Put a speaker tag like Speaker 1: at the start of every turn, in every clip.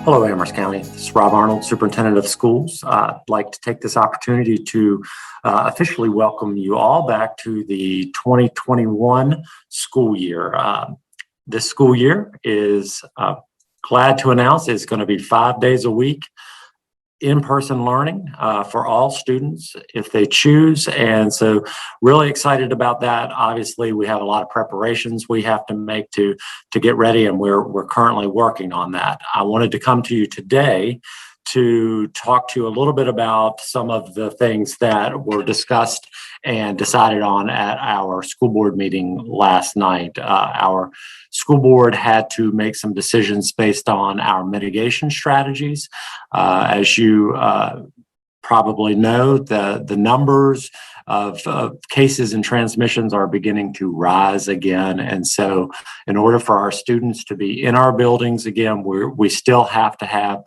Speaker 1: Hello, Amherst County. This is Rob Arnold, Superintendent of Schools. I'd like to take this opportunity to officially welcome you all back to the 2021 school year. This school year is glad to announce is going to be 5 days a week in-person learning for all students if they choose. And so really excited about that. Obviously, we have a lot of preparations we have to make to get ready, and we're currently working on that. I wanted to come to you today to talk to you a little bit about some of the things that were discussed and decided on at our school board meeting last night. Our school board had to make some decisions based on our mitigation strategies. As you probably know, the numbers of cases and transmissions are beginning to rise again. And so in order for our students to be in our buildings again, we still have to have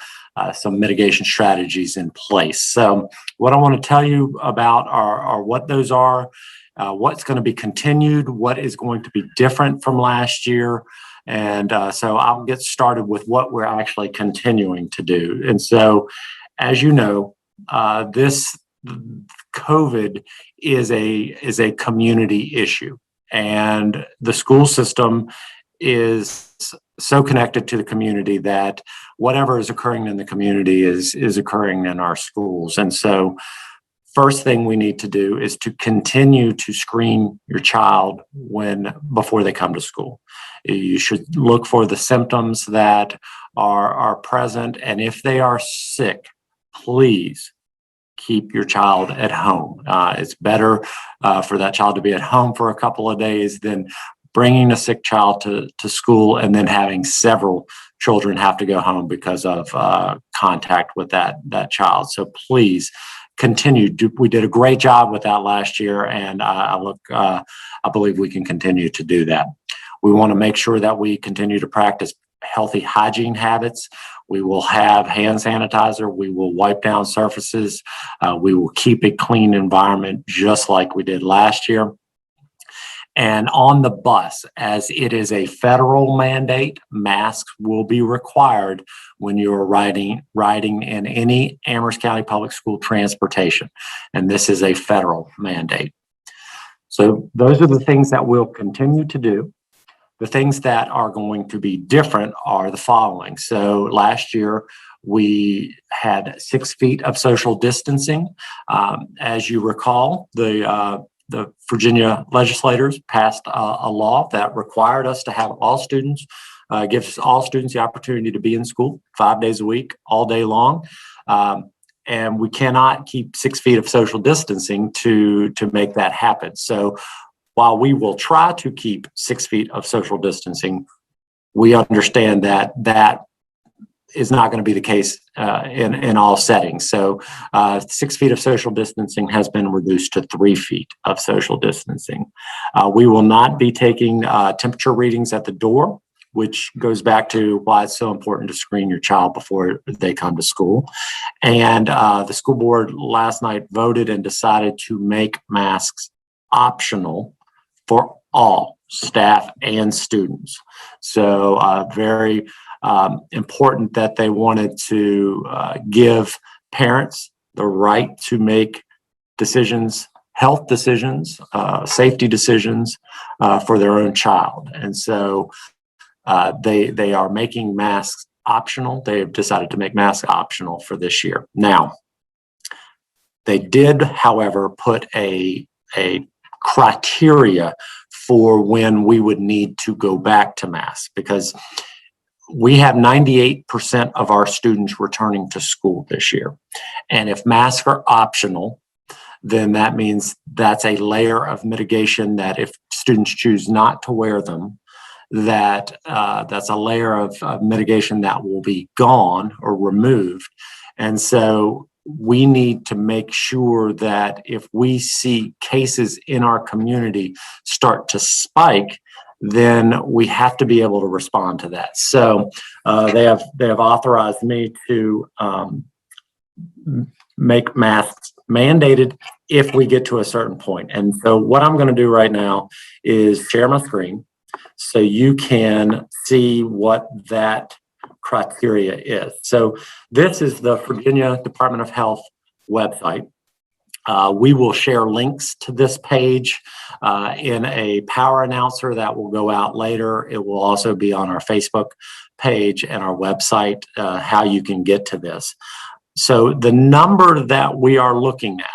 Speaker 1: some mitigation strategies in place. So what I want to tell you about are what those are, what's going to be continued, what is going to be different from last year. And so I'll get started with what we're actually continuing to do. And so, as you know, this COVID is a community issue, and the school system is so connected to the community that whatever is occurring in the community is occurring in our schools. And so first thing we need to do is to continue to screen your child before they come to school. You should look for the symptoms that are present, and if they are sick, please keep your child at home. It's better for that child to be at home for a couple of days than bringing a sick child to school and then having several children have to go home because of contact with that child. So please continue. We did a great job with that last year, and I believe we can continue to do that. We want to make sure that we continue to practice healthy hygiene habits. We will have hand sanitizer. We will wipe down surfaces. We will keep a clean environment just like we did last year. And on the bus, as it is a federal mandate, masks will be required when you're riding in any Amherst County Public School transportation. And this is a federal mandate. So those are the things that we'll continue to do. The things that are going to be different are the following. So last year, we had 6 feet of social distancing. As you recall, the Virginia legislators passed a law that required us to have all students, gives all students the opportunity to be in school 5 days a week, all day long. And we cannot keep 6 feet of social distancing to make that happen. So while we will try to keep 6 feet of social distancing, we understand that is not going to be the case in all settings. So 6 feet of social distancing has been reduced to 3 feet of social distancing. We will not be taking temperature readings at the door, which goes back to why it's so important to screen your child before they come to school. And the school board last night voted and decided to make masks optional for all staff and students. So very important that they wanted to give parents the right to make decisions, health decisions, safety decisions for their own child. And so they are making masks optional. They have decided to make masks optional for this year. Now, they did, however, put a criteria for when we would need to go back to masks, because we have 98% of our students returning to school this year. And if masks are optional, then that means that's a layer of mitigation that if students choose not to wear them, that's a layer of mitigation that will be gone or removed. And so we need to make sure that if we see cases in our community start to spike, then we have to be able to respond to that. So they have authorized me to make masks mandated if we get to a certain point. And so what I'm going to do right now is share my screen so you can see what that criteria is. So this is the Virginia Department of Health website. We will share links to this page in a power announcer that will go out later. It will also be on our Facebook page and our website, how you can get to this. So the number that we are looking at,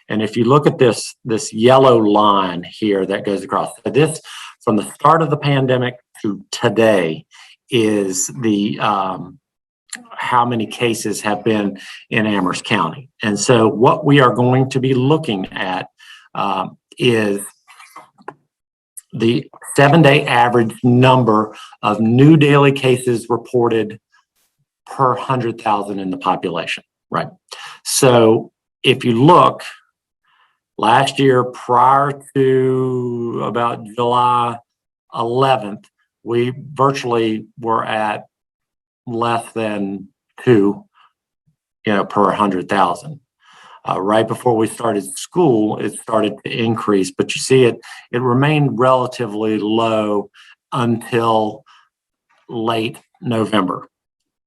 Speaker 1: and if you look at this yellow line here that goes across, this from the start of the pandemic to today is the how many cases have been in Amherst County. And so what we are going to be looking at is the 7-day average number of new daily cases reported per 100,000 in the population, right? So if you look, last year, prior to about July 11th, we virtually were at less than 2, per 100,000. Right before we started school, it started to increase, but you see it remained relatively low until late November.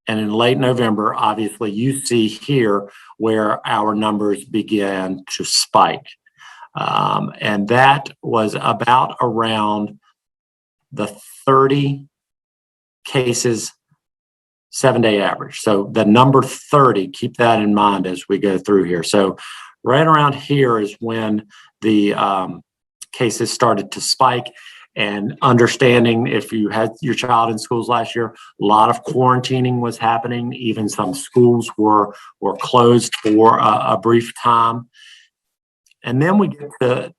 Speaker 1: And in late November, obviously, you see here where our numbers began to spike. And that was about around the 30 cases 7-day average. So the number 30, keep that in mind as we go through here. So right around here is when the cases started to spike. And understanding, if you had your child in schools last year, a lot of quarantining was happening. Even some schools were closed for a brief time. And then we get to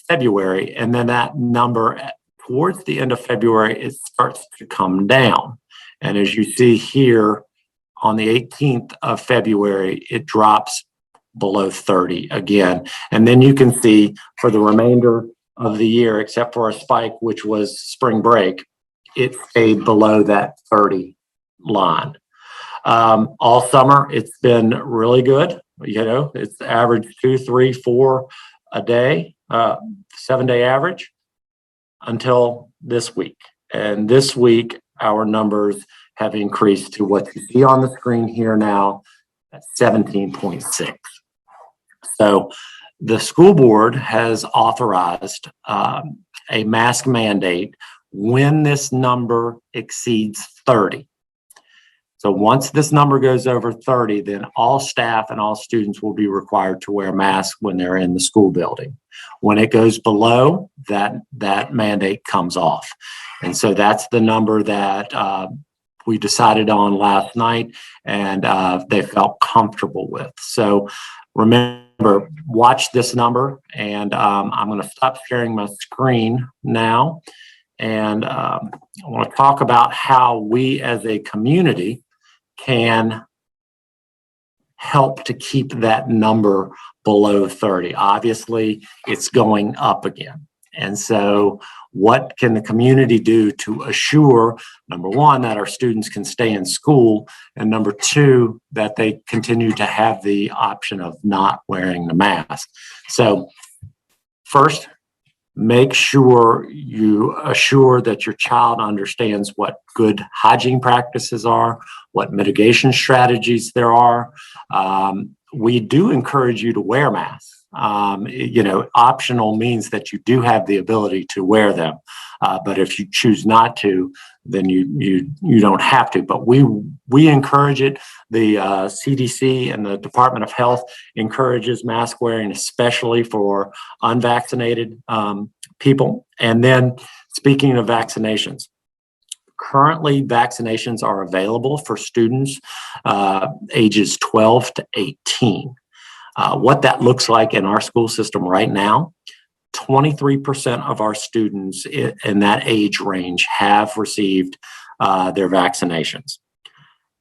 Speaker 1: February, and then that number towards the end of February, it starts to come down. And as you see here, on the 18th of February, it drops below 30 again. And then you can see for the remainder of the year, except for a spike, which was spring break, it stayed below that 30 line. All summer, it's been really good. It's average 2, 3, 4 a day, 7-day average until this week. And this week, our numbers have increased to what you see on the screen here now at 17.6. So the school board has authorized a mask mandate when this number exceeds 30. So once this number goes over 30, then all staff and all students will be required to wear masks when they're in the school building. When it goes below, that mandate comes off. And so that's the number that we decided on last night, and they felt comfortable with. So remember, watch this number, and I'm going to stop sharing my screen now. And I want to talk about how we as a community can help to keep that number below 30. Obviously, it's going up again. And so what can the community do to assure, number one, that our students can stay in school, and number two, that they continue to have the option of not wearing the mask? So first, make sure you assure that your child understands what good hygiene practices are, what mitigation strategies there are. We do encourage you to wear masks. Optional means that you do have the ability to wear them. But if you choose not to, then you don't have to. But we encourage it. The CDC and the Department of Health encourages mask wearing, especially for unvaccinated people. And then speaking of vaccinations, currently vaccinations are available for students ages 12 to 18. What that looks like in our school system right now, 23% of our students in that age range have received their vaccinations.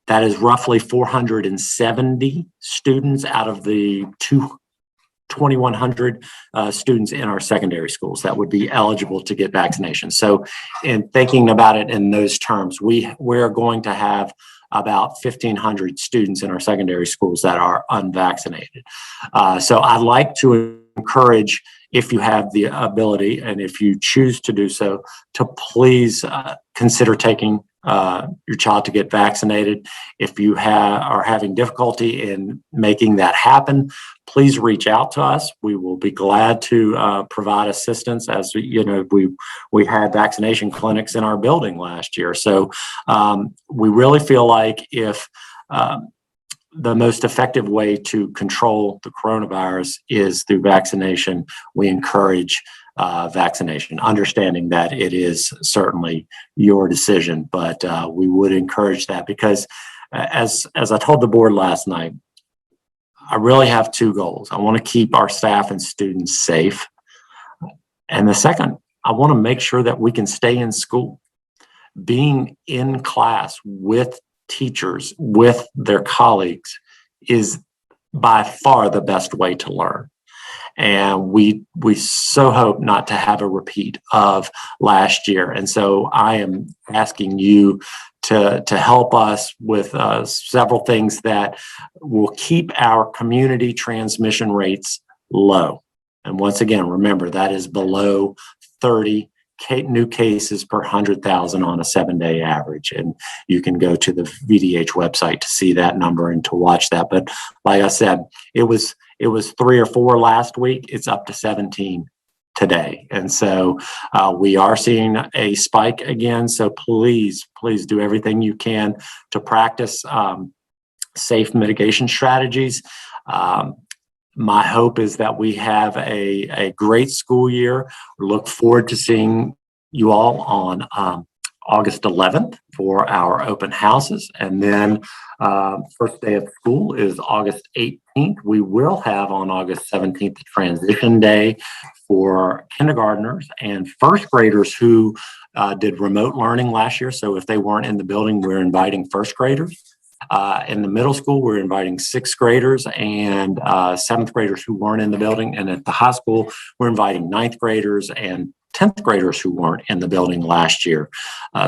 Speaker 1: That is roughly 470 students out of the 2,100 students in our secondary schools that would be eligible to get vaccinations. So in thinking about it in those terms, we're going to have about 1,500 students in our secondary schools that are unvaccinated. So I'd like to encourage, if you have the ability and if you choose to do so, to please consider taking your child to get vaccinated. If you are having difficulty in making that happen, please reach out to us. We will be glad to provide assistance. As you know, we had vaccination clinics in our building last year. So we really feel like if the most effective way to control the coronavirus is through vaccination, we encourage vaccination, understanding that it is certainly your decision, but we would encourage that because as I told the board last night, I really have two goals. I want to keep our staff and students safe. And the second, I want to make sure that we can stay in school. Being in class with teachers, with their colleagues, is by far the best way to learn. And we so hope not to have a repeat of last year. And so I am asking you to help us with several things that will keep our community transmission rates low. And once again, remember, that is below 30 new cases per 100,000 on a 7-day average. And you can go to the VDH website to see that number and to watch that. But like I said, it was 3 or 4 last week. It's up to 17 today. And so we are seeing a spike again. So please do everything you can to practice safe mitigation strategies. My hope is that we have a great school year. We look forward to seeing you all on August 11th for our open houses. And then first day of school is August 18th. We will have on August 17th a transition day for kindergartners and first graders who did remote learning last year. So if they weren't in the building, we're inviting first graders. In the middle school, we're inviting 6th graders and 7th graders who weren't in the building. And at the high school, we're inviting 9th graders and 10th graders who weren't in the building last year.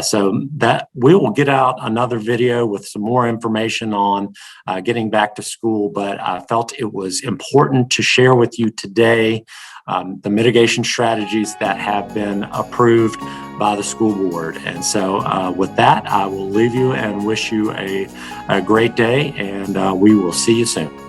Speaker 1: So that we will get out another video with some more information on getting back to school. But I felt it was important to share with you today the mitigation strategies that have been approved by the school board. And so with that, I will leave you and wish you a great day, and we will see you soon.